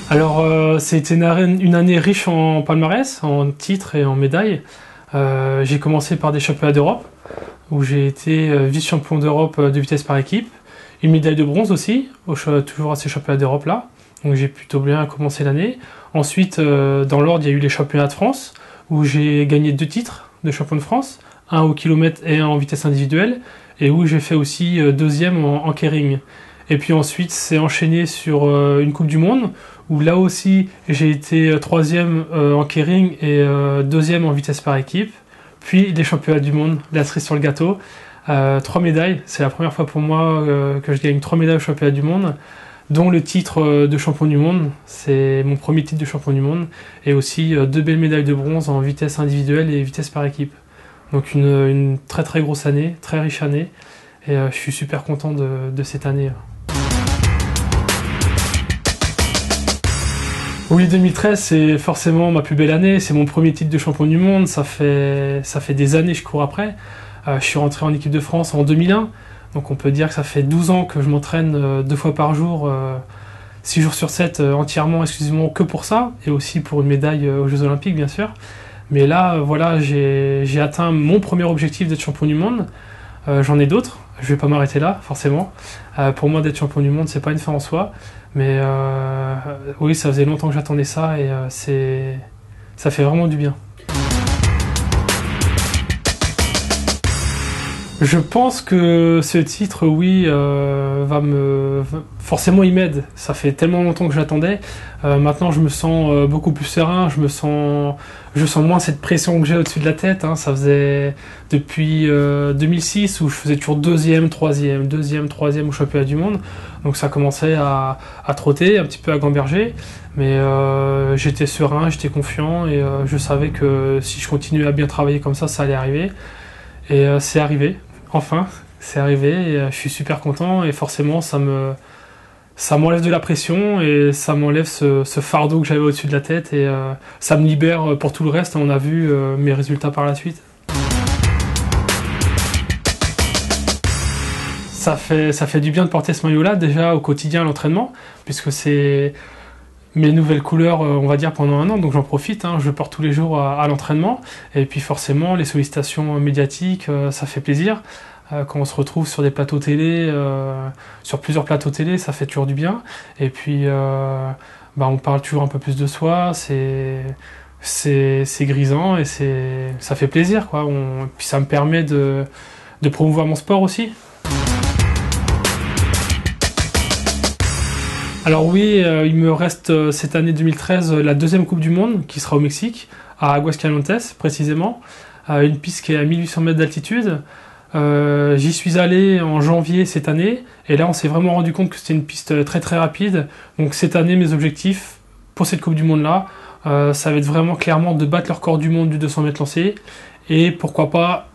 Alors, c'était une année riche en palmarès, en titres et en médailles. J'ai commencé par des championnats d'Europe, où j'ai été vice-champion d'Europe de vitesse par équipe. Une médaille de bronze aussi, toujours à ces championnats d'Europe-là. Donc j'ai plutôt bien commencé l'année. Ensuite, dans l'ordre, il y a eu les championnats de France, où j'ai gagné 2 titres de champion de France, un au kilomètre et un en vitesse individuelle, et où j'ai fait aussi deuxième en keiring. Et puis ensuite, c'est enchaîné sur une Coupe du Monde, où là aussi, j'ai été troisième en keiring et deuxième en vitesse par équipe. Puis les championnats du monde, la cerise sur le gâteau. 3 médailles, c'est la première fois pour moi que je gagne 3 médailles au championnat du monde, dont le titre de champion du monde, c'est mon premier titre de champion du monde, et aussi 2 belles médailles de bronze en vitesse individuelle et vitesse par équipe. Donc une très très grosse année, très riche année, et je suis super content de cette année. Oui, 2013, c'est forcément ma plus belle année, c'est mon premier titre de champion du monde, ça fait des années que je cours après. Je suis rentré en équipe de France en 2001, donc on peut dire que ça fait 12 ans que je m'entraîne 2 fois par jour, 6 jours sur 7, entièrement, exclusivement que pour ça, et aussi pour une médaille aux Jeux Olympiques bien sûr. Mais là, voilà, j'ai atteint mon premier objectif d'être champion du monde. J'en ai d'autres, je vais pas m'arrêter là, forcément. Pour moi, d'être champion du monde, c'est pas une fin en soi, mais oui, ça faisait longtemps que j'attendais ça, et ça fait vraiment du bien. Je pense que ce titre, oui, forcément, il m'aide. Ça fait tellement longtemps que j'attendais. Maintenant, je me sens beaucoup plus serein. Je sens moins cette pression que j'ai au-dessus de la tête. Hein. Ça faisait depuis 2006 où je faisais toujours deuxième, troisième au championnat du monde. Donc ça commençait à trotter, un petit peu à gamberger. Mais j'étais serein, j'étais confiant, et je savais que si je continuais à bien travailler comme ça allait arriver. Et c'est arrivé, enfin, c'est arrivé, et je suis super content, et forcément ça m'enlève de la pression, et ça m'enlève ce fardeau que j'avais au-dessus de la tête, et ça me libère pour tout le reste. On a vu mes résultats par la suite. Ça fait du bien de porter ce maillot-là, déjà au quotidien à l'entraînement, puisque c'est mes nouvelles couleurs, on va dire, pendant un an, donc j'en profite, hein, je le porte tous les jours à l'entraînement, et puis forcément les sollicitations médiatiques, ça fait plaisir. Quand on se retrouve sur des plateaux télé, sur plusieurs plateaux télé, ça fait toujours du bien, et puis on parle toujours un peu plus de soi, c'est grisant, et ça fait plaisir, quoi. Puis ça me permet de promouvoir mon sport aussi. Alors oui, il me reste cette année 2013 la deuxième Coupe du Monde qui sera au Mexique, à Aguascalientes précisément, une piste qui est à 1800 mètres d'altitude. J'y suis allé en janvier cette année, et là on s'est vraiment rendu compte que c'était une piste très très rapide. Donc cette année, mes objectifs pour cette Coupe du Monde là, ça va être vraiment clairement de battre le record du monde du 200 mètres lancé, et pourquoi pas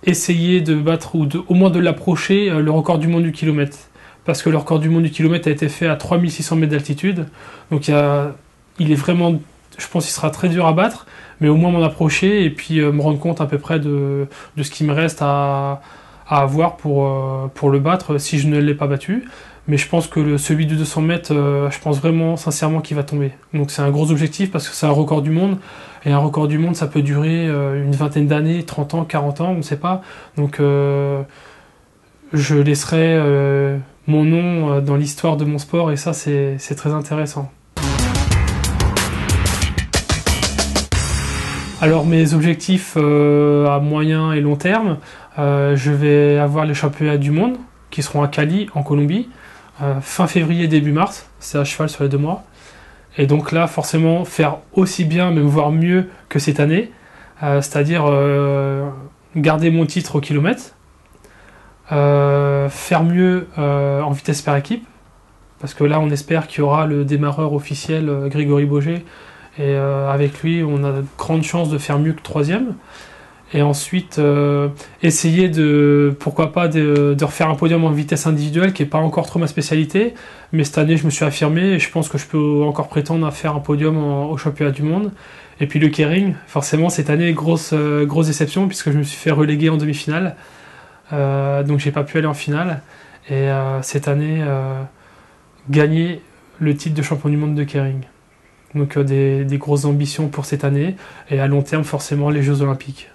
essayer de battre, ou au moins de l'approcher, le record du monde du kilomètre. Parce que le record du monde du kilomètre a été fait à 3600 mètres d'altitude. Donc il est vraiment, je pense qu'il sera très dur à battre, mais au moins m'en approcher, et puis me rendre compte à peu près de ce qu'il me reste à avoir pour le battre si je ne l'ai pas battu. Mais je pense que celui du 200 mètres, je pense vraiment sincèrement qu'il va tomber. Donc c'est un gros objectif, parce que c'est un record du monde, et un record du monde ça peut durer une vingtaine d'années, 30 ans, 40 ans, on ne sait pas. Donc je laisserai mon nom dans l'histoire de mon sport, et ça c'est très intéressant. Alors mes objectifs à moyen et long terme, je vais avoir les championnats du monde qui seront à Cali en Colombie, fin février début mars, c'est à cheval sur les 2 mois. Et donc là forcément faire aussi bien, même voire mieux que cette année, c'est-à-dire garder mon titre au kilomètre, faire mieux en vitesse par équipe, parce que là on espère qu'il y aura le démarreur officiel Grégory Boger, et avec lui on a de grandes chances de faire mieux que 3e. Et ensuite essayer pourquoi pas de refaire un podium en vitesse individuelle, qui n'est pas encore trop ma spécialité, mais cette année je me suis affirmé, et je pense que je peux encore prétendre à faire un podium au championnat du monde. Et puis le keiring, forcément cette année grosse déception, puisque je me suis fait reléguer en demi-finale. Donc j'ai pas pu aller en finale, et cette année gagner le titre de champion du monde de Keirin. Donc des grosses ambitions pour cette année, et à long terme forcément les Jeux Olympiques.